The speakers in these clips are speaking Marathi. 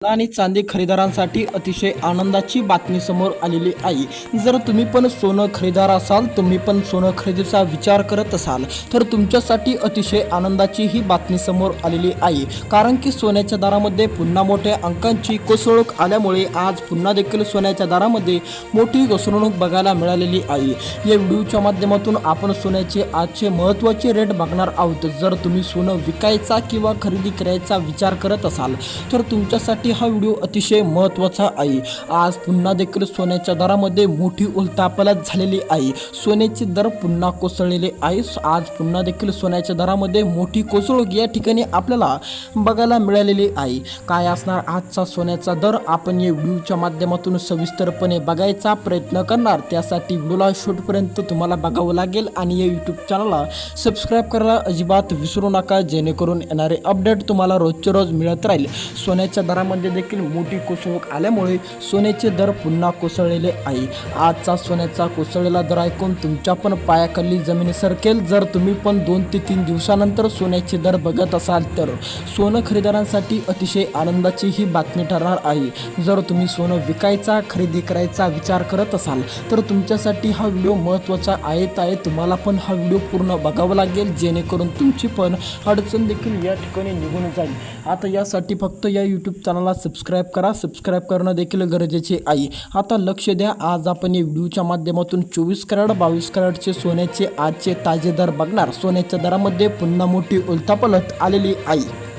आणि चांदी खरेदीदारांसाठी अतिशय आनंदाची बातमी समोर आलेली आहे। जर तुम्ही पण सोनं खरेदीदार असाल, तुम्ही पण सोनं खरेदीचा विचार करत असाल तर तुमच्यासाठी अतिशय आनंदाची ही बातमी समोर आलेली आहे। कारण की सोन्याच्या दरामध्ये पुन्हा मोठ्या अंकांची कोसळूक आल्यामुळे आज पुन्हा देखील सोन्याच्या दरामध्ये मोठी घसरणूक बघायला मिळालेली आहे। या व्हिडिओच्या माध्यमातून आपण सोन्याचे आजचे महत्त्वाचे रेट बघणार आहोत। जर तुम्ही सोनं विकायचा किंवा खरेदी करायचा विचार करत असाल तर तुमच्यासाठी हा व्हिडिओ अतिशय महत्त्वाचा आहे। आज पुन्हा देखील सोन्याच्या दरामध्ये मोठी उलथापालथ झालेली आहे। सोन्याचे दर पुन्हा कोसळलेले आहे। आज पुन्हा देखील सोन्याच्या दरामध्ये मोठी कोसळूक या ठिकाणी आपल्याला बघायला मिळालेली आहे। काय असणार आजचा सोन्याचा दर आपण या व्हिडिओच्या माध्यमातून सविस्तरपणे बघायचा प्रयत्न करणार। त्यासाठी व्हिडिओला शेवटपर्यंत तुम्हाला बघावं लागेल आणि या यूट्यूब चॅनलला सबस्क्राईब करायला अजिबात विसरू नका, जेणेकरून येणारे अपडेट तुम्हाला रोजच्या रोज मिळत राहील। सोन्याच्या दरामध्ये देखील मोठी कोसळूक आल्यामुळे सोन्याचे दर पुन्हा कोसळलेले आहे। आजचा सोन्याचा कोसळलेला दर ऐकून तुमच्या पण पायाखाली जमीन सरकेल। जर तुम्ही पण 2 ते 3 दिवसानंतर सोन्याचे दर बघत असाल तर सोनं खरेदीदारांसाठी अतिशय आनंदाची ही बातमी ठरणार आहे। जर तुम्ही सोनं विकायचा खरेदी करायचा विचार करत असाल तर तुमच्यासाठी हा व्हिडिओ महत्त्वाचा आहे। तुम्हाला पण हा व्हिडिओ पूर्ण बघावा लागेल, जेणेकरून तुमची पण अडचण देखील या ठिकाणी निघून जाईल। आता यासाठी फक्त या यूट्यूब चॅनलला सबस्क्राईब करा। सबस्क्राईब करणं देखील गरजेचे आहे। आता लक्ष द्या, आज आपण या व्हिडिओच्या माध्यमातून 24 कॅरेट 22 कॅरेटचे सोन्याचे आजचे ताजे दर बघणार। सोन्याच्या दरामध्ये पुन्हा मोठी उलथापालथ आलेली आहे।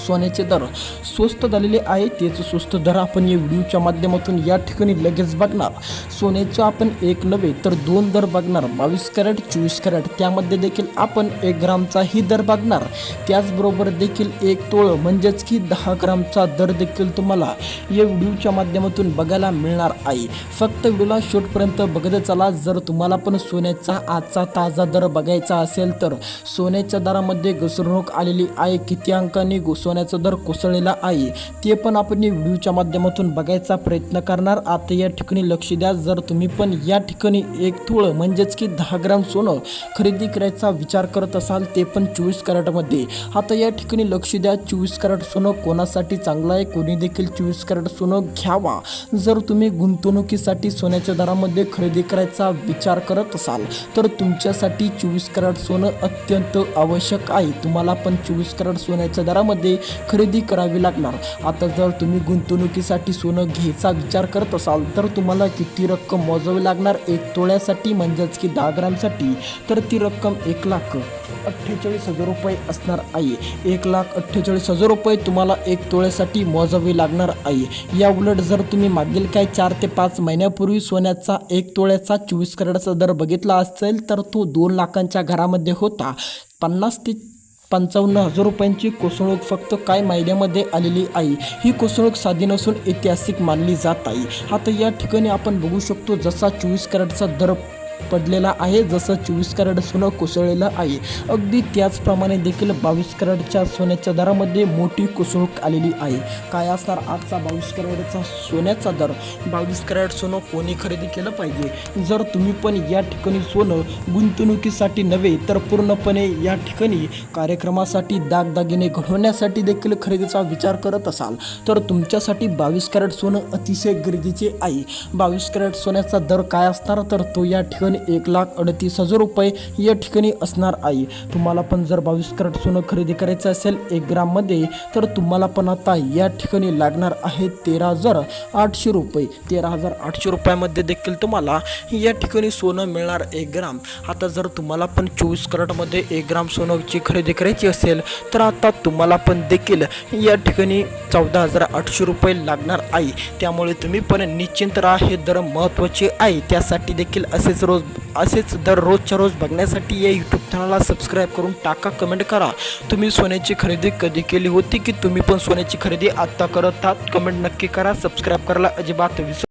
सोन्याचे दर स्वस्त झालेले आहे, तेच स्वस्त दर आपण या व्हिडिओच्या माध्यमातून या ठिकाणी लगेच बघणार। सोन्याचे आपण एक नव्हे तर 2 दर बघणार, 22 कॅरेट 24 कॅरेट, त्यामध्ये देखील आपण 1 ग्रामचाही दर बघणार। त्याचबरोबर देखील 1 तोळ म्हणजेच की 10 ग्रामचा दर देखील तुम्हाला या व्हिडिओच्या माध्यमातून बघायला मिळणार आहे। फक्त व्हिडिओला शेवटपर्यंत बघत चला। जर तुम्हाला पण सोन्याचा आजचा ताजा दर बघायचा असेल तर सोन्याच्या दरामध्ये घसरणूक आलेली आहे। किती अंकांनी सोन्याचा दर कोसळलेला आहे ते पण आपण या व्हिडिओच्या माध्यमातून बघायचा प्रयत्न करणार। आता या ठिकाणी लक्ष द्या, जर तुम्ही पण या ठिकाणी 1 तोळ म्हणजेच की 10 ग्राम सोनं खरेदी करायचा विचार करत असाल, ते पण 24 कॅरेटमध्ये। आता या ठिकाणी लक्ष द्या, 24 कॅरेट सोनं कोणासाठी चांगलं आहे, कोणी देखील 24 कॅरेट सोनं घ्यावा। जर तुम्ही गुंतवणुकीसाठी सोन्याच्या दरामध्ये खरेदी करायचा विचार करत असाल तर तुमच्यासाठी 24 कॅरेट सोनं अत्यंत आवश्यक आहे। तुम्हाला पण 24 कॅरेट सोन्याच्या दरामध्ये खरेदी करावी लागणार। आता जर तुम्ही गुंतवणुकीसाठी सोनं घ्यायचा विचार करत असाल तर तुम्हाला किती रक्कम मोजावी लागणार 1 तोळ्यासाठी म्हणजेच की 10 ग्रामसाठी, तर ती रक्कम 1,48,000 रुपये असणार आहे। 1,48,000 रुपये तुम्हाला 1 तोळ्यासाठी मोजावी लागणार आहे। या उलट जर तुम्ही मागील काय 4 ते 5 महिन्यापूर्वी सोन्याचा 1 तोळ्याचा 24 कॅरेटचा दर बघितला असेल तर तो 2 लाखांच्या घरामध्ये होता। 50 ते 55,000 रुपयांची कोसळूक फक्त काही महिन्यामध्ये आलेली आहे। ही कोसळूक साधी नसून ऐतिहासिक मानली जात आहे। आता या ठिकाणी आपण बघू शकतो, जसा 24 कॅरेटचा दर पडलेला आहे, जसं 24 कॅरेट सोनं कोसळलेलं आहे, अगदी त्याचप्रमाणे देखील 22 कॅरेटच्या सोन्याच्या दरामध्ये मोठी कोसळूक आलेली आहे। काय असणार आजचा 22 कॅरेटचा सोन्याचा दर? 22 कॅरेट सोनं कोणी खरेदी केलं पाहिजे? जर तुम्ही पण या ठिकाणी सोनं गुंतवणुकीसाठी नव्हे तर पूर्णपणे या ठिकाणी कार्यक्रमासाठी दागदागिने घडवण्यासाठी देखील खरेदीचा विचार करत असाल तर तुमच्यासाठी 22 कॅरेट सोनं अतिशय गरजेचे आहे। 22 कॅरेट सोन्याचा दर काय असणार तर तो या ठिकाणी 1,38,000 रुपये या ठिकाणी असणार आहे। तुम्हाला पण जर 22 कॅरेट सोनं खरेदी करायचं असेल 1 ग्राममध्ये तर तुम्हाला पण आता या ठिकाणी लागणार आहे 13,800 रुपये। 13,800 रुपयामध्ये देखील तुम्हाला या ठिकाणी सोनं मिळणार 1 ग्राम। आता जर तुम्हाला पण 24 कॅरेटमध्ये 1 ग्राम सोन्याची खरेदी करायची असेल तर आता तुम्हाला पण देखील या ठिकाणी 14,800 रुपये लागणार आहे। त्यामुळे तुम्ही पण निश्चिंत राहा, हे दर महत्त्वाचे आहे। त्यासाठी देखील असेच दर रोजच्या रोज बघण्यासाठी या यूट्यूब चॅनलला सबस्क्राईब करून टाका, कमेंट करा। तुम्ही सोन्याची खरेदी कधी केली होती की तुम्ही पण सोन्याची खरेदी आत्ता करत आहात? कमेंट नक्की करा। सबस्क्राईब करायला अजिबात विसरू